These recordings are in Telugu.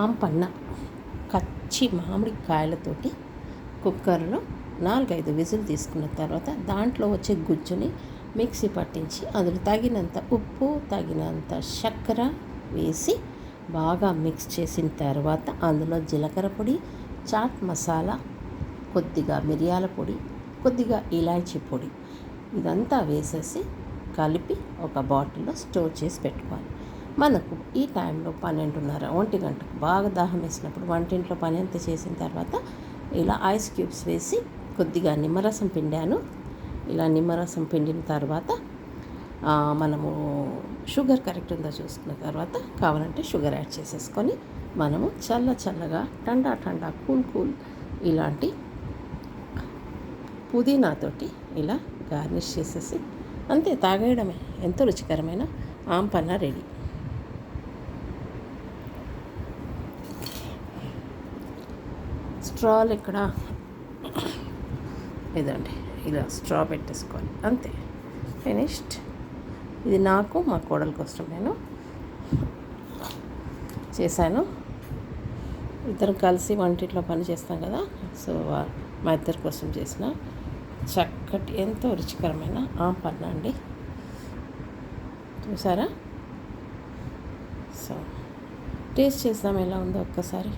ఆంపన్న కచ్చి మామిడికాయలతోటి కుక్కర్లో 4-5 విజిల్ తీసుకున్న తర్వాత దాంట్లో వచ్చే గుజ్జుని మిక్సీ పట్టించి అందులో తగినంత ఉప్పు, తగినంత చక్కెర వేసి బాగా మిక్స్ చేసిన తర్వాత అందులో జీలకర్ర పొడి, చాట్ మసాలా, కొద్దిగా మిరియాల పొడి, కొద్దిగా ఇలాచీ పొడి ఇదంతా వేసేసి కలిపి ఒక బాటిల్లో స్టోర్ చేసి పెట్టుకోవాలి. మనకు ఈ టైంలో 12:30, 1 గంటకు బాగా దాహం వేసినప్పుడు వంటింట్లో పని అంతా చేసిన తర్వాత ఇలా ఐస్ క్యూబ్స్ వేసి కొద్దిగా నిమ్మరసం పిండాను. ఇలా నిమ్మరసం పిండిన తర్వాత మనము షుగర్ కరెక్ట్ ఉందో చూసుకున్న తర్వాత కావాలంటే షుగర్ యాడ్ చేసేసుకొని మనము చల్లగా ఠండా కూల్ ఇలాంటి పుదీనాతోటి ఇలా గార్నిష్ చేసేసి అంతే తాగేయడమే. ఎంతో రుచికరమైన ఆంపన్న రెడీ. స్ట్రాలు ఇక్కడ ఇదండి, ఇలా స్ట్రా పెట్టేసుకోవాలి అంతే, ఫినిష్డ్. ఇది నాకు మా కోడల కోసం నేను చేశాను. ఇద్దరం కలిసి వంటింట్లో పని చేస్తాం కదా, సో మా ఇద్దరి కోసం చేసిన చక్కటి ఎంతో రుచికరమైన ఆంపన్న అండి. చూసారా? సో టేస్ట్ చేద్దాం ఎలా ఉందో ఒక్కసారి.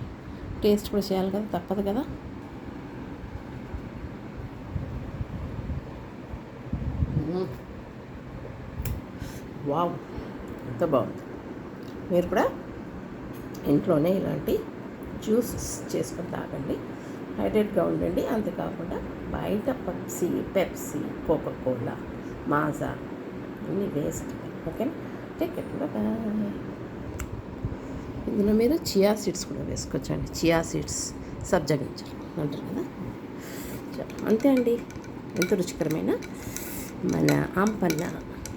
టేస్ట్ కూడా చేయాలి కదా, తప్పదు కదా. వావ్, ఎంత బాగుంది. మీరు కూడా ఇంట్లోనే ఇలాంటి జ్యూసెస్ చేసుకొని తాగండి, హైడ్రేట్గా ఉండండి. అంతేకాకుండా బయట పెప్సీ, కోకోకోలా, మాజా అన్నీ వేస్ట్. ఓకేనా? Take care, bye. ఇందులో మీరు చియా సీడ్స్ కూడా వేసుకోవచ్చండి. చియా సీడ్స్, సబ్జా గింజలు అంటారు కదా. అంతే అండి, ఎంతో రుచికరమైన మన ఆంపన్న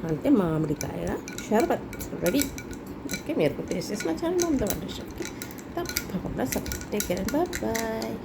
అంటే మామిడికాయ షర్బత్ రెడీ. ఓకే, మీరు కూడా టేస్ట్ చేసిన ఛానల్ ఉందా వంట షాప్కి తప్పకుండా సబ్స్క్రైబ్. Take care, bye.